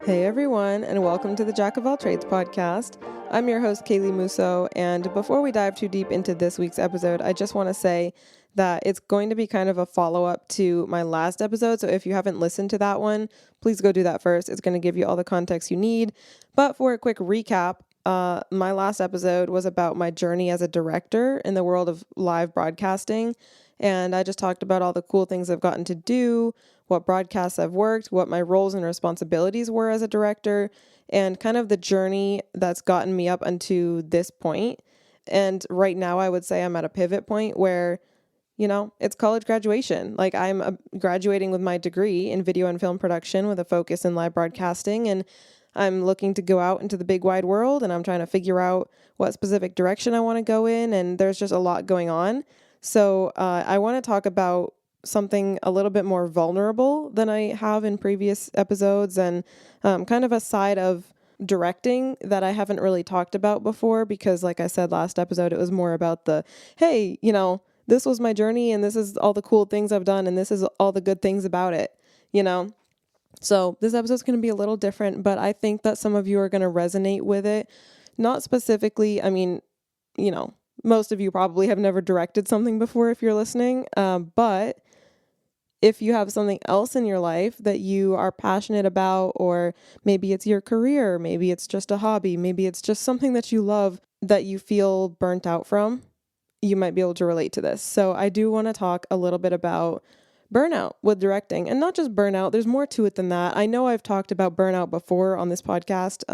Hey everyone, and welcome to the Jack of All Trades podcast. I'm your host, Kaylee Musso, and before we dive too deep into this week's episode, I just want to say that it's going to be kind of a follow-up to my last episode, so if you haven't listened to that one, please go do that first. It's going to give you all the context you need. But for a quick recap, my last episode was about my journey as a director in the world of live broadcasting, and I just talked about all the cool things I've gotten to do, what broadcasts I've worked, what my roles and responsibilities were as a director, and kind of the journey that's gotten me up unto this point. And right now I would say I'm at a pivot point where, it's college graduation. Like I'm graduating with my degree in video and film production with a focus in live broadcasting, and I'm looking to go out into the big wide world, and I'm trying to figure out what specific direction I want to go in, and there's just a lot going on. So I want to talk about something a little bit more vulnerable than I have in previous episodes, and kind of a side of directing that I haven't really talked about before, because like I said last episode, it was more about hey, this was my journey and this is all the cool things I've done and this is all the good things about it, So this episode's going to be a little different, but I think that some of you are going to resonate with it. Not specifically, most of you probably have never directed something before if you're listening, but if you have something else in your life that you are passionate about, or maybe it's your career, maybe it's just a hobby, maybe it's just something that you love that you feel burnt out from, you might be able to relate to this. So I do want to talk a little bit about burnout with directing, and not just burnout. There's more to it than that. I know I've talked about burnout before on this podcast.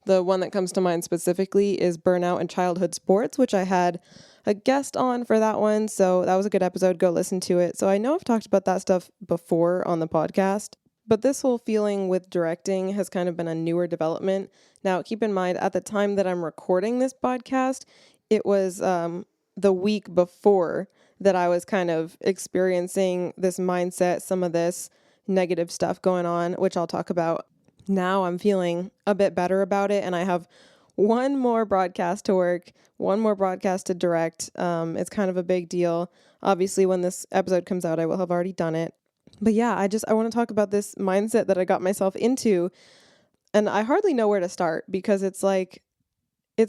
The one that comes to mind specifically is burnout in childhood sports, which I had a guest on for that one. So that was a good episode. Go listen to it. So I know I've talked about that stuff before on the podcast, but this whole feeling with directing has kind of been a newer development. Now, keep in mind, at the time that I'm recording this podcast, it was the week before that I was kind of experiencing this mindset, some of this negative stuff going on, which I'll talk about. Now I'm feeling a bit better about it, and I have one more broadcast to work, one more broadcast to direct. It's kind of a big deal. Obviously, when this episode comes out, I will have already done it. But yeah, I want to talk about this mindset that I got myself into, and I hardly know where to start, because it's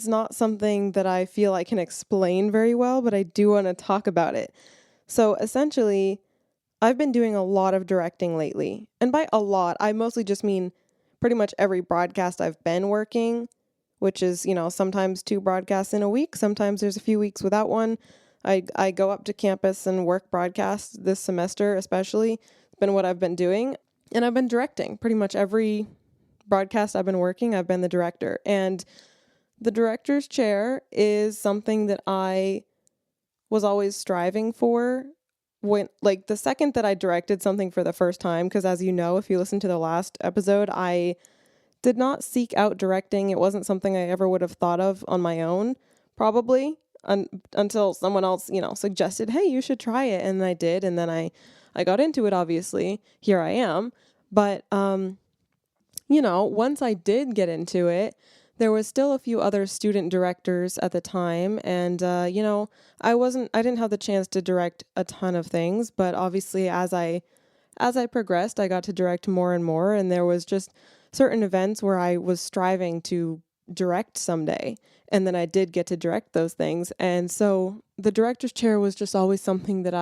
not something that I feel I can explain very well, but I do want to talk about it. So essentially, I've been doing a lot of directing lately. And by a lot, I mostly just mean pretty much every broadcast I've been working, which is, sometimes 2 broadcasts in a week. Sometimes there's a few weeks without one. I go up to campus and work broadcasts this semester, especially. It's been what I've been doing. And I've been directing pretty much every broadcast I've been working. I've been the director. And the director's chair is something that I was always striving for. When, like, the second that I directed something for the first time, because as you know, if you listen to the last episode, I did not seek out directing. It wasn't something I ever would have thought of on my own, probably, until someone else, suggested, hey, you should try it. And I did. And then I got into it, obviously. Here I am. But, once I did get into it, there was still a few other student directors at the time, and I didn't have the chance to direct a ton of things, but obviously as I progressed, I got to direct more and more, and there was just certain events where I was striving to direct someday, and then I did get to direct those things. And so the director's chair was just always something that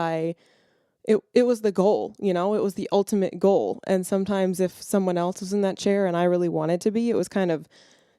it was the goal, it was the ultimate goal. And sometimes if someone else was in that chair and I really wanted to be, it was kind of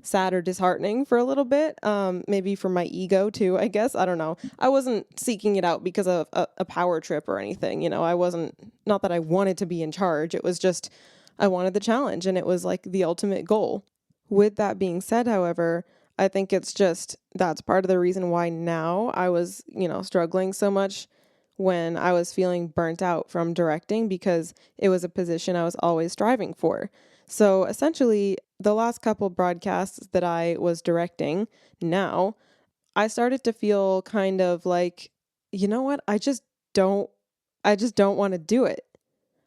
sad or disheartening for a little bit, maybe for my ego too, I guess. I don't know. I wasn't seeking it out because of a power trip or anything. I wasn't, not that I wanted to be in charge. It was just, I wanted the challenge, and it was like the ultimate goal. With that being said, however, I think it's just, that's part of the reason why now I was, struggling so much when I was feeling burnt out from directing, because it was a position I was always striving for. So essentially, the last couple broadcasts that I was directing now, I started to feel kind of like, you know what? I just don't want to do it.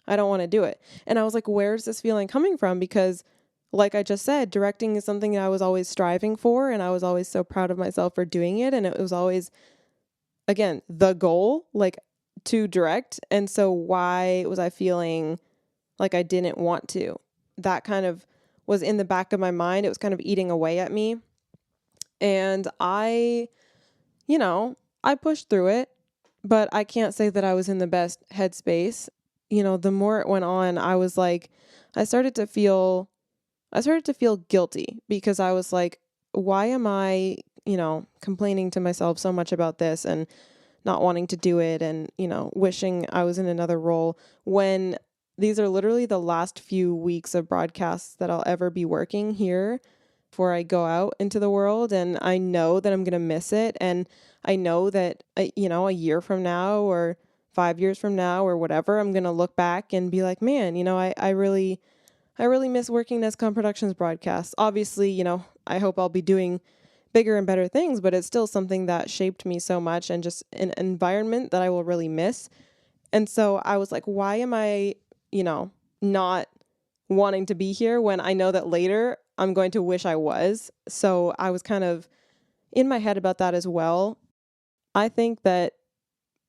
I don't want to do it. And I was like, where's this feeling coming from? Because like I just said, directing is something that I was always striving for, and I was always so proud of myself for doing it. And it was always, again, the goal, like, to direct. And so why was I feeling like I didn't want to? That kind of was in the back of my mind. It was kind of eating away at me. And you know, I pushed through it, but I can't say that I was in the best headspace. The more it went on, I was like, I started to feel I started to feel guilty because I was like, why am I, complaining to myself so much about this and not wanting to do it and, wishing I was in another role when these are literally the last few weeks of broadcasts that I'll ever be working here before I go out into the world. And I know that I'm going to miss it. And I know that, a year from now or 5 years from now or whatever, I'm going to look back and be like, man, I really miss working Nescom Productions broadcasts. Obviously, I hope I'll be doing bigger and better things, but it's still something that shaped me so much and just an environment that I will really miss. And so I was like, why am I, not wanting to be here when I know that later I'm going to wish I was? So I was kind of in my head about that as well. I think that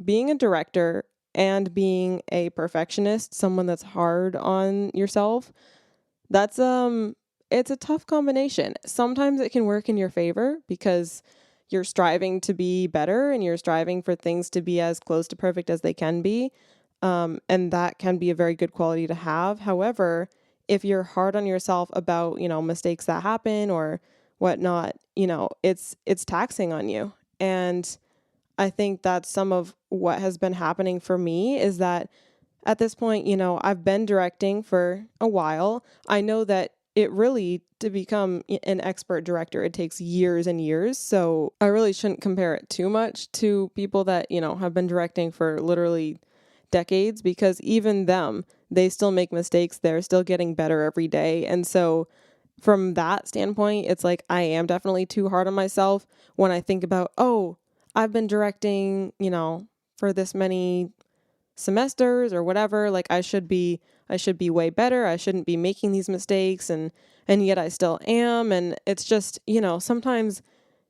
being a director and being a perfectionist, someone that's hard on yourself, that's it's a tough combination. Sometimes it can work in your favor because you're striving to be better and you're striving for things to be as close to perfect as they can be. And that can be a very good quality to have. However, if you're hard on yourself about, mistakes that happen or whatnot, it's taxing on you. And I think that's some of what has been happening for me is that at this point, I've been directing for a while. I know that it really, to become an expert director, it takes years and years. So I really shouldn't compare it too much to people that, have been directing for literally decades, because even them, they still make mistakes. They're still getting better every day. And so from that standpoint, it's like I am definitely too hard on myself when I think about, oh, I've been directing, for this many semesters or whatever. Like I should be way better. I shouldn't be making these mistakes, and yet I still am. And it's just, sometimes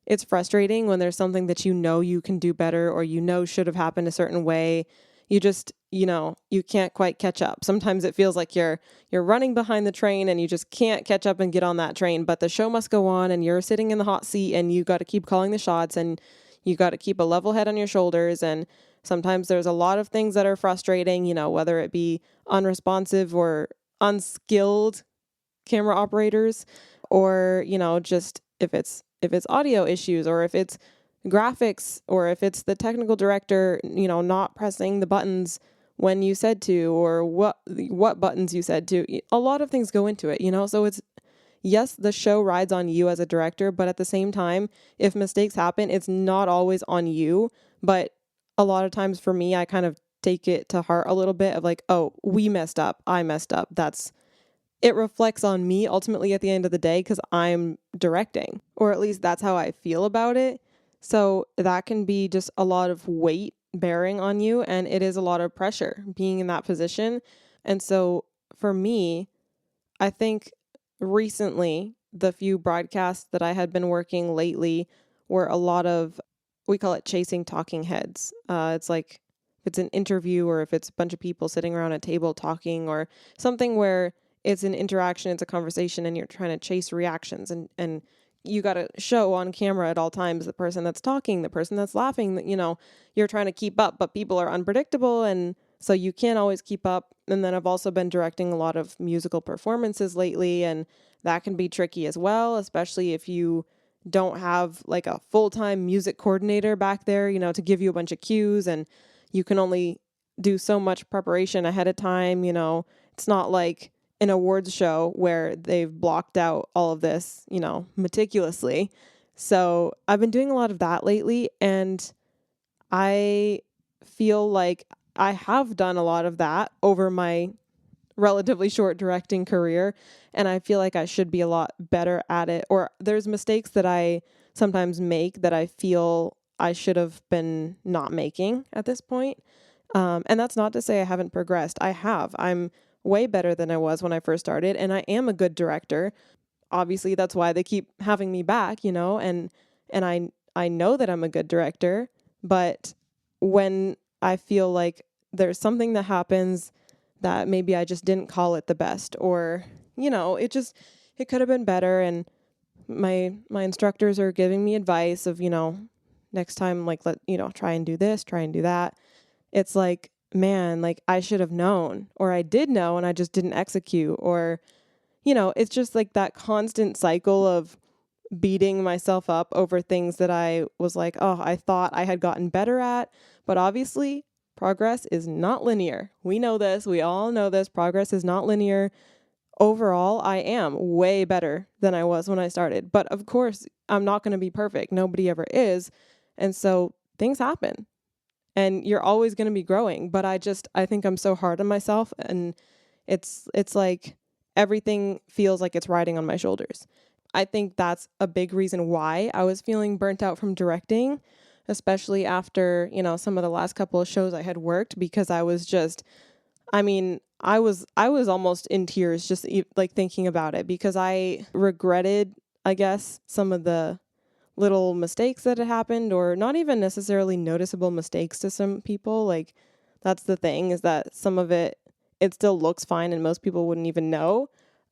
it's frustrating when there's something that you can do better or should have happened a certain way. You just, you can't quite catch up. Sometimes it feels like you're running behind the train and you just can't catch up and get on that train, but the show must go on and you're sitting in the hot seat and you got to keep calling the shots and you got to keep a level head on your shoulders. And sometimes there's a lot of things that are frustrating, whether it be unresponsive or unskilled camera operators, or, just if it's audio issues, or if it's graphics, or if it's the technical director, not pressing the buttons when you said to, or what buttons you said to. A lot of things go into it, so it's, yes, the show rides on you as a director, but at the same time, if mistakes happen, it's not always on you. But a lot of times for me, I kind of take it to heart a little bit of like, oh, we messed up. I messed up. It reflects on me ultimately at the end of the day because I'm directing, or at least that's how I feel about it. So that can be just a lot of weight bearing on you, and it is a lot of pressure being in that position. And so for me, I think recently, the few broadcasts that I had been working lately were a lot of, we call it chasing talking heads. It's like if it's an interview or if it's a bunch of people sitting around a table talking, or something where it's an interaction, it's a conversation, and you're trying to chase reactions, and you got to show on camera at all times the person that's talking, the person that's laughing, that, you're trying to keep up, but people are unpredictable. And so you can't always keep up. And then I've also been directing a lot of musical performances lately, and that can be tricky as well, especially if you don't have like a full-time music coordinator back there, to give you a bunch of cues, and you can only do so much preparation ahead of time. It's not like an awards show where they've blocked out all of this, meticulously. So I've been doing a lot of that lately, and I feel like I have done a lot of that over my relatively short directing career, and I feel like I should be a lot better at it. Or there's mistakes that I sometimes make that I feel I should have been not making at this point. And that's not to say I haven't progressed. I have. I'm way better than I was when I first started, and I am a good director. Obviously, that's why they keep having me back, and I know that I'm a good director, but when I feel like there's something that happens that maybe I just didn't call it the best, or, it could have been better. And my instructors are giving me advice of, next time, like, try and do this, try and do that. It's like, man, like I should have known, or I did know and I just didn't execute, or, it's just like that constant cycle of beating myself up over things that I was like, oh, I thought I had gotten better at. But obviously, progress is not linear. We know this. We all know this. Progress is not linear. Overall, I am way better than I was when I started. But of course, I'm not going to be perfect. Nobody ever is. And so things happen and you're always going to be growing. But I think I'm so hard on myself, and it's like everything feels like it's riding on my shoulders. I think that's a big reason why I was feeling burnt out from directing, especially after, some of the last couple of shows I had worked, because I was just, I was almost in tears just like thinking about it, because I regretted, I guess, some of the little mistakes that had happened, or not even necessarily noticeable mistakes to some people. Like, that's the thing, is that some of it still looks fine and most people wouldn't even know.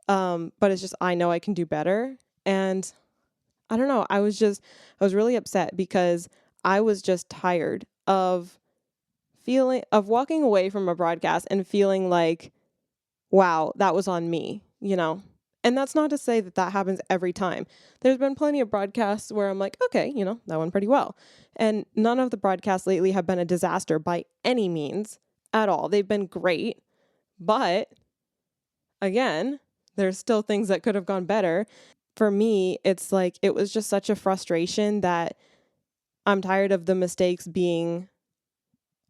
But it's just, I know I can do better. And I don't know, I was really upset because I was just tired of walking away from a broadcast and feeling like, wow, that was on me, And that's not to say that that happens every time. There's been plenty of broadcasts where I'm like, okay, that went pretty well. And none of the broadcasts lately have been a disaster by any means at all. They've been great. But again, there's still things that could have gone better. For me, it's like, it was just such a frustration that I'm tired of the mistakes being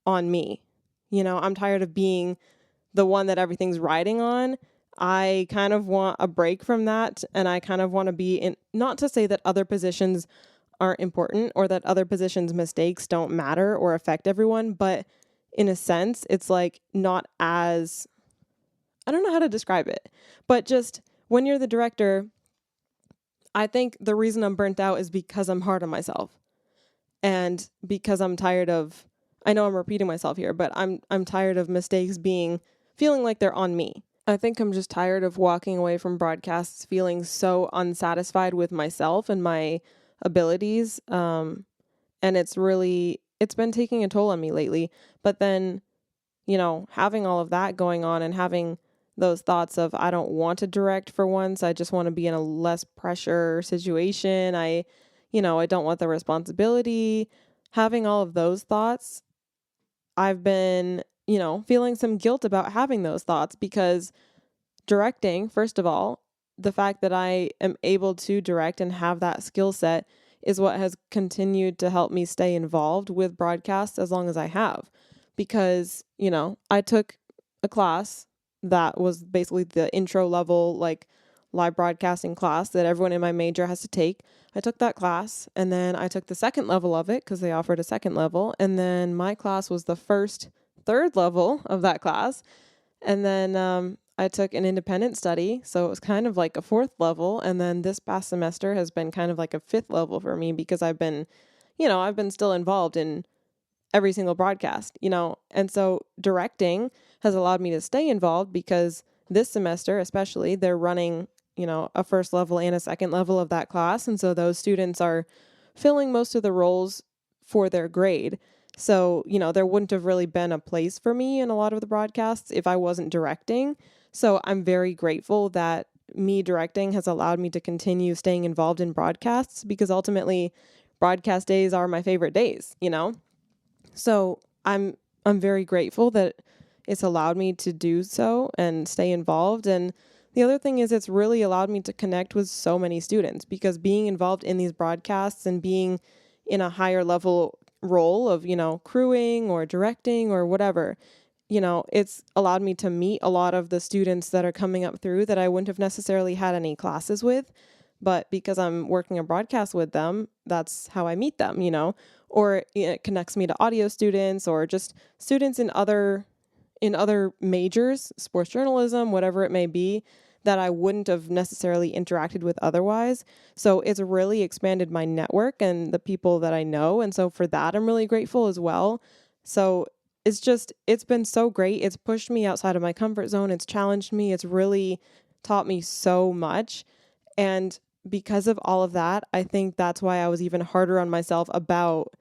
on me. I'm tired of being the one that everything's riding on. I kind of want a break from that. And I kind of want to be in, not to say that other positions aren't important or that other positions' mistakes don't matter or affect everyone, but in a sense, it's like not as, I don't know how to describe it, but just when you're the director, I think the reason I'm burnt out is because I'm hard on myself, and because I'm tired of, I know I'm repeating myself here, but I'm tired of mistakes feeling like they're on me. I think I'm just tired of walking away from broadcasts feeling so unsatisfied with myself and my abilities. And it's been taking a toll on me lately. But then, having all of that going on and having those thoughts of, I don't want to direct for once. I just want to be in a less pressure situation. I don't want the responsibility. Having all of those thoughts, I've been, feeling some guilt about having those thoughts, because directing, first of all, the fact that I am able to direct and have that skill set is what has continued to help me stay involved with broadcasts as long as I have. Because, I took a class that was basically the intro level, like, live broadcasting class that everyone in my major has to take. I took that class, and then I took the second level of it because they offered a second level. And then my class was the third level of that class. And then I took an independent study. So it was kind of like a fourth level. And then this past semester has been kind of like a fifth level for me, because I've been still involved in every single broadcast, and so directing has allowed me to stay involved, because this semester, especially, they're running, a first level and a second level of that class. And so those students are filling most of the roles for their grade. So, there wouldn't have really been a place for me in a lot of the broadcasts if I wasn't directing. So I'm very grateful that me directing has allowed me to continue staying involved in broadcasts, because ultimately broadcast days are my favorite days, So I'm very grateful that it's allowed me to do so and stay involved. And the other thing is, it's really allowed me to connect with so many students, because being involved in these broadcasts and being in a higher level role of, crewing or directing or whatever, it's allowed me to meet a lot of the students that are coming up through that I wouldn't have necessarily had any classes with. But because I'm working a broadcast with them, that's how I meet them, or it connects me to audio students or just students in other majors, sports journalism, whatever it may be, that I wouldn't have necessarily interacted with otherwise. So it's really expanded my network and the people that I know. And so for that, I'm really grateful as well. So it's been so great. It's pushed me outside of my comfort zone. It's challenged me. It's really taught me so much. And because of all of that, I think that's why I was even harder on myself about,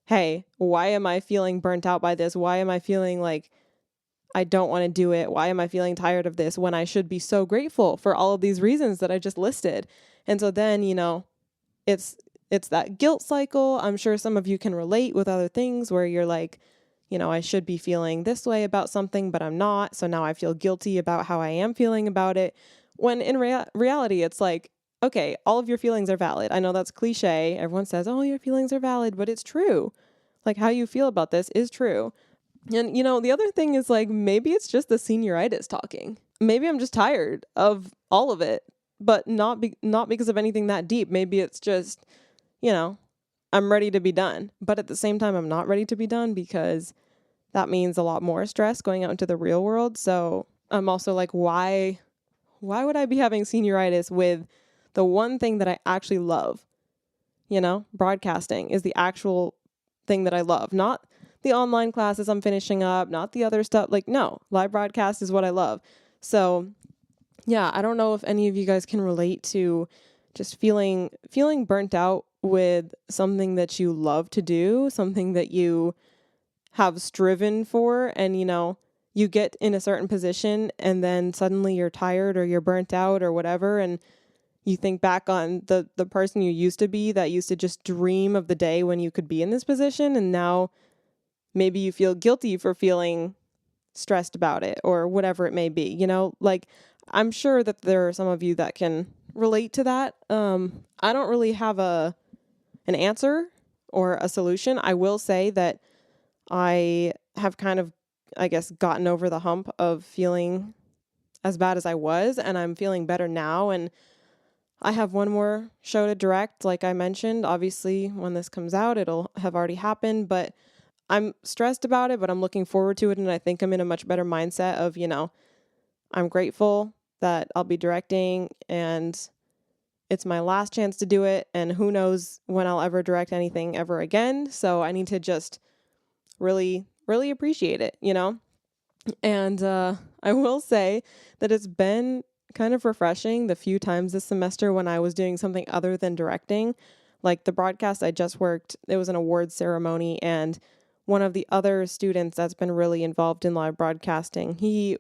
hey, why am I feeling burnt out by this? Why am I feeling like I don't want to do it? Why am I feeling tired of this when I should be so grateful for all of these reasons that I just listed? And so then, it's that guilt cycle. I'm sure some of you can relate with other things where you're like, I should be feeling this way about something, but I'm not. So now I feel guilty about how I am feeling about it. When in reality, it's like, okay, all of your feelings are valid. I know that's cliche. Everyone says, oh, your feelings are valid, but it's true. Like how you feel about this is true. And, the other thing is like, maybe it's just the senioritis talking. Maybe I'm just tired of all of it, but not because of anything that deep. Maybe it's just, I'm ready to be done. But at the same time, I'm not ready to be done because that means a lot more stress going out into the real world. So I'm also like, why would I be having senioritis with the one thing that I actually love? Broadcasting is the actual thing that I love, not the online classes I'm finishing up, not the other stuff. Like, no, live broadcast is what I love. So yeah, I don't know if any of you guys can relate to just feeling burnt out with something that you love to do, something that you have striven for, and you get in a certain position and then suddenly you're tired or you're burnt out or whatever, and you think back on the person you used to be that used to just dream of the day when you could be in this position, and now maybe you feel guilty for feeling stressed about it or whatever it may be, like I'm sure that there are some of you that can relate to that. I don't really have an answer or a solution. I will say that I have kind of, I guess, gotten over the hump of feeling as bad as I was, and I'm feeling better now. And I have one more show to direct, like I mentioned. Obviously, when this comes out, it'll have already happened, but I'm stressed about it, but I'm looking forward to it. And I think I'm in a much better mindset of, I'm grateful that I'll be directing and it's my last chance to do it. And who knows when I'll ever direct anything ever again. So I need to just really, really appreciate it, And I will say that it's been kind of refreshing the few times this semester when I was doing something other than directing. Like the broadcast I just worked, it was an awards ceremony, and one of the other students that's been really involved in live broadcasting, he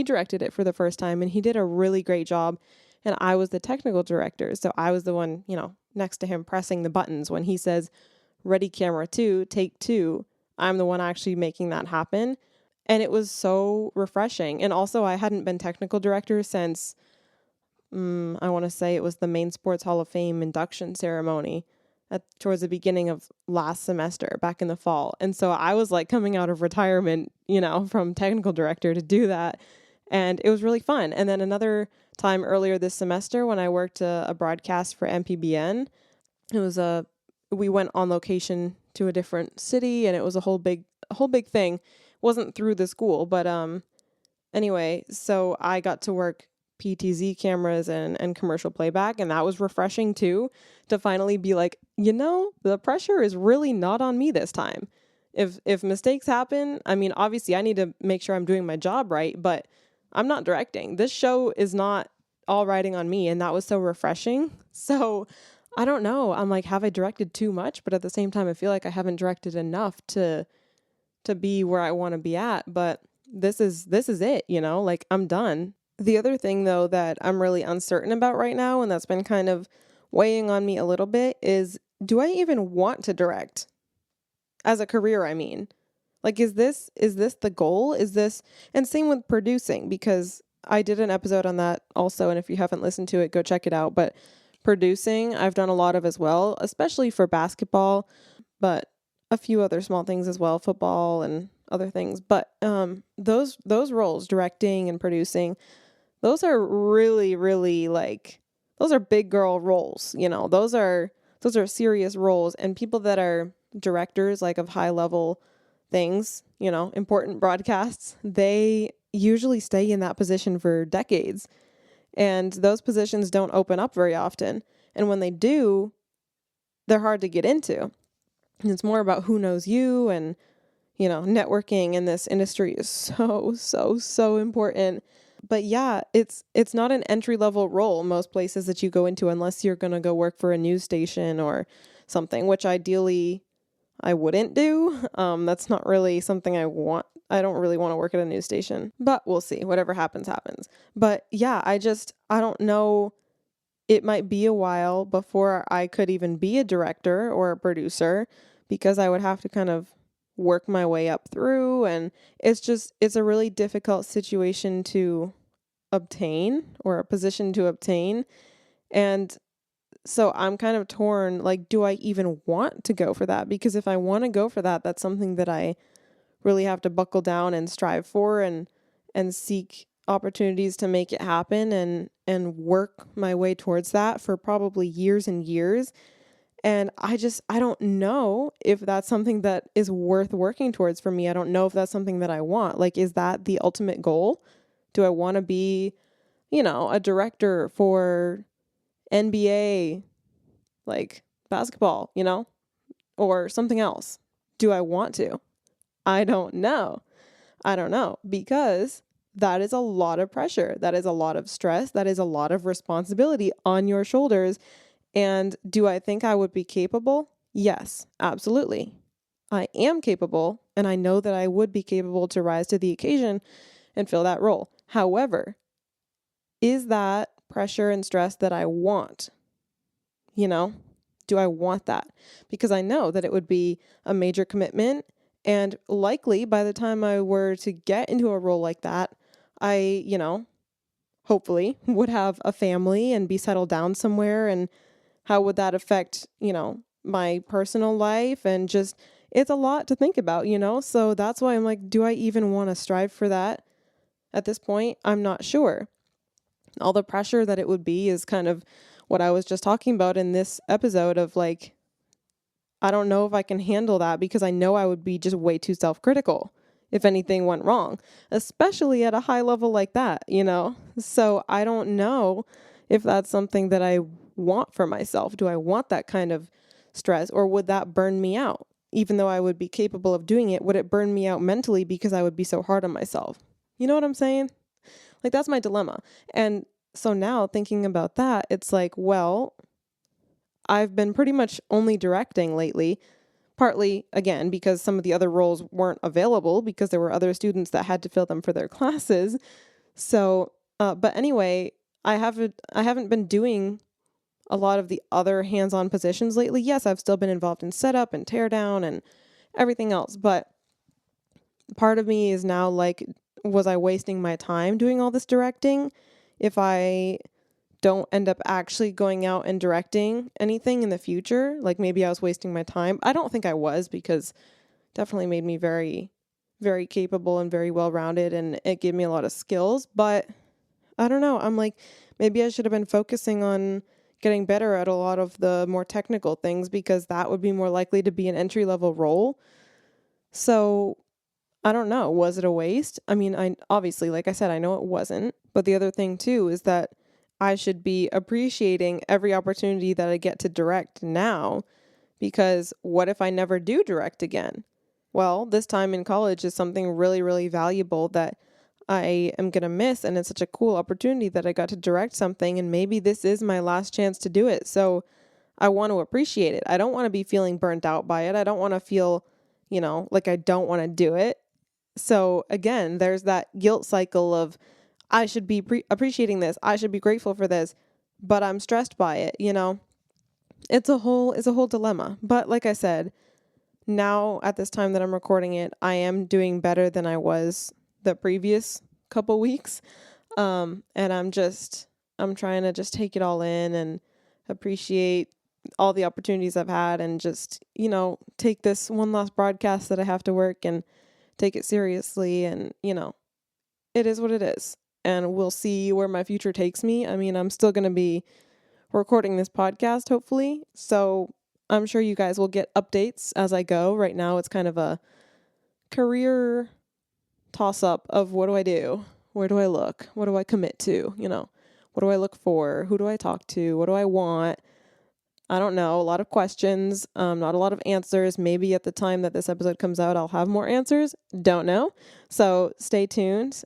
directed it for the first time, and he did a really great job. And I was the technical director, so I was the one, next to him pressing the buttons when he says, ready, camera 2, take 2. I'm the one actually making that happen. And it was so refreshing. And also, I hadn't been technical director since, I want to say it was the Maine Sports Hall of Fame induction ceremony towards the beginning of last semester, back in the fall. And so I was like coming out of retirement, from technical director to do that. And it was really fun. And then another time earlier this semester when I worked a broadcast for MPBN, it was we went on location to a different city, and it was a whole big thing. It wasn't through the school, but anyway, so I got to work PTZ cameras and commercial playback, and that was refreshing too, to finally be like, the pressure is really not on me this time. If mistakes happen, I mean, obviously I need to make sure I'm doing my job right, but I'm not directing. This show is not all riding on me, and that was so refreshing. So I don't know. I'm like, have I directed too much? But at the same time, I feel like I haven't directed enough to be where I want to be at. But this is it, like I'm done. The other thing though that I'm really uncertain about right now, and that's been kind of weighing on me a little bit, is do I even want to direct as a career? I mean, like, is this the goal? Is this, and same with producing, because I did an episode on that also. And if you haven't listened to it, go check it out. But producing, I've done a lot of as well, especially for basketball, but a few other small things as well, football and other things. But those roles, directing and producing, those are really, really like, those are big girl roles, those are serious roles. And people that are directors, like of high level things, important broadcasts, they usually stay in that position for decades. And those positions don't open up very often. And when they do, they're hard to get into. And it's more about who knows you, and, networking in this industry is so, so, so important. But yeah, it's not an entry level role most places that you go into unless you're going to go work for a news station or something, which ideally I wouldn't do. That's not really something I want. I don't really want to work at a news station, but we'll see. Whatever happens, happens. But yeah, I don't know. It might be a while before I could even be a director or a producer because I would have to kind of work my way up through. And it's a really difficult situation to obtain, or a position to obtain. And so I'm kind of torn, like, do I even want to go for that? Because if I want to go for that, that's something that I really have to buckle down and strive for, and seek opportunities to make it happen, and work my way towards that for probably years and years. And I don't know if that's something that is worth working towards for me. I don't know if that's something that I want. Like, is that the ultimate goal? Do I want to be, a director for NBA, like basketball, or something else? Do I want to? I don't know. I don't know, because that is a lot of pressure. That is a lot of stress. That is a lot of responsibility on your shoulders. And do I think I would be capable? Yes, absolutely. I am capable, and I know that I would be capable to rise to the occasion and fill that role. However, is that pressure and stress that I want? Do I want that? Because I know that it would be a major commitment, and likely by the time I were to get into a role like that, I, hopefully would have a family and be settled down somewhere. And how would that affect, my personal life? And just, it's a lot to think about, So that's why I'm like, do I even want to strive for that at this point? I'm not sure. All the pressure that it would be is kind of what I was just talking about in this episode of, like, I don't know if I can handle that, because I know I would be just way too self-critical if anything went wrong, especially at a high level like that, So I don't know if that's something that I want for myself. Do I want that kind of stress, or would that burn me out? Even though I would be capable of doing it, would it burn me out mentally because I would be so hard on myself? You know what I'm saying? Like, that's my dilemma. And so now thinking about that, it's like, well, I've been pretty much only directing lately, partly, again, because some of the other roles weren't available because there were other students that had to fill them for their classes. So, but anyway, I haven't been doing a lot of the other hands-on positions lately. Yes, I've still been involved in setup and teardown and everything else, but part of me is now like, was I wasting my time doing all this directing if I don't end up actually going out and directing anything in the future? Like, maybe I was wasting my time. I don't think I was, because it definitely made me very, very capable and very well-rounded, and it gave me a lot of skills. But I don't know. I'm like, maybe I should have been focusing on getting better at a lot of the more technical things, because that would be more likely to be an entry-level role. So I don't know. Was it a waste? I mean, I obviously, like I said, I know it wasn't. But the other thing too is that I should be appreciating every opportunity that I get to direct now, because what if I never do direct again? Well, this time in college is something really, really valuable that I am going to miss. And it's such a cool opportunity that I got to direct something, and maybe this is my last chance to do it. So I want to appreciate it. I don't want to be feeling burnt out by it. I don't want to feel, like I don't want to do it. So again, there's that guilt cycle of, I should be appreciating this. I should be grateful for this, but I'm stressed by it. It's a whole dilemma. But like I said, now at this time that I'm recording it, I am doing better than I was the previous couple weeks. And I'm trying to just take it all in and appreciate all the opportunities I've had, and just, take this one last broadcast that I have to work and take it seriously. And, it is what it is. And we'll see where my future takes me. I mean, I'm still going to be recording this podcast, hopefully. So I'm sure you guys will get updates as I go. Right now, it's kind of a career toss up of, what do I do? Where do I look? What do I commit to? What do I look for? Who do I talk to? What do I want? I don't know. A lot of questions, not a lot of answers. Maybe at the time that this episode comes out, I'll have more answers. Don't know. So stay tuned.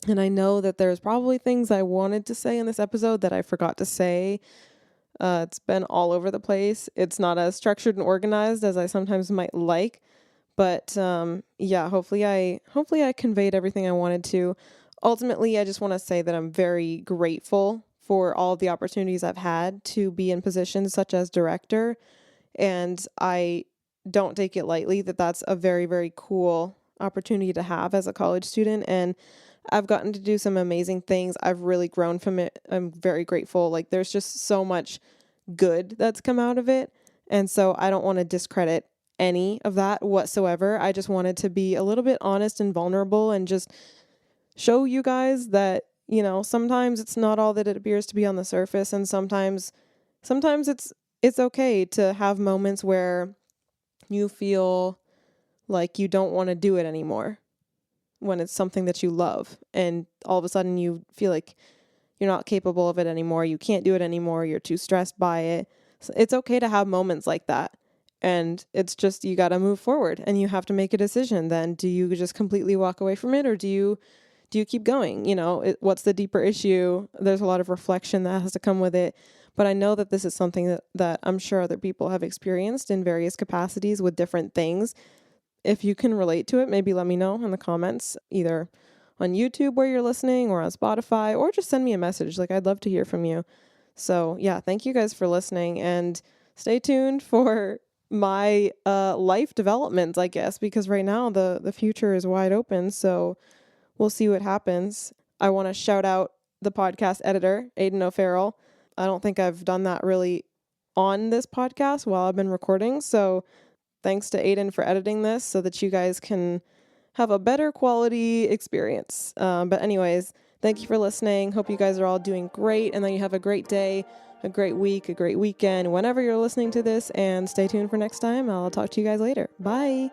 And I know that there's probably things I wanted to say in this episode that I forgot to say. It's been all over the place. It's not as structured and organized as I sometimes might like. But yeah, hopefully I conveyed everything I wanted to. Ultimately, I just want to say that I'm very grateful for all of the opportunities I've had to be in positions such as director. And I don't take it lightly that that's a very, very cool opportunity to have as a college student. And I've gotten to do some amazing things. I've really grown from it. I'm very grateful. Like, there's just so much good that's come out of it. And so I don't want to discredit any of that whatsoever. I just wanted to be a little bit honest and vulnerable and just show you guys that, sometimes it's not all that it appears to be on the surface. And sometimes it's okay to have moments where you feel like you don't want to do it anymore when it's something that you love, and all of a sudden you feel like you're not capable of it anymore, you can't do it anymore, you're too stressed by it. So it's okay to have moments like that, and it's just, you got to move forward and you have to make a decision. Then do you just completely walk away from it, or do you keep going? What's the deeper issue? There's a lot of reflection that has to come with it. But I know that this is something that I'm sure other people have experienced in various capacities with different things. If you can relate to it, maybe let me know in the comments, either on YouTube where you're listening or on Spotify, or just send me a message. Like, I'd love to hear from you. So yeah, thank you guys for listening, and stay tuned for my life developments, I guess, because right now the future is wide open. So we'll see what happens. I want to shout out the podcast editor, Aiden O'Farrell. I don't think I've done that really on this podcast while I've been recording. So thanks to Aiden for editing this so that you guys can have a better quality experience. But anyways, thank you for listening. Hope you guys are all doing great, and that you have a great day, a great week, a great weekend, whenever you're listening to this, and stay tuned for next time. I'll talk to you guys later. Bye.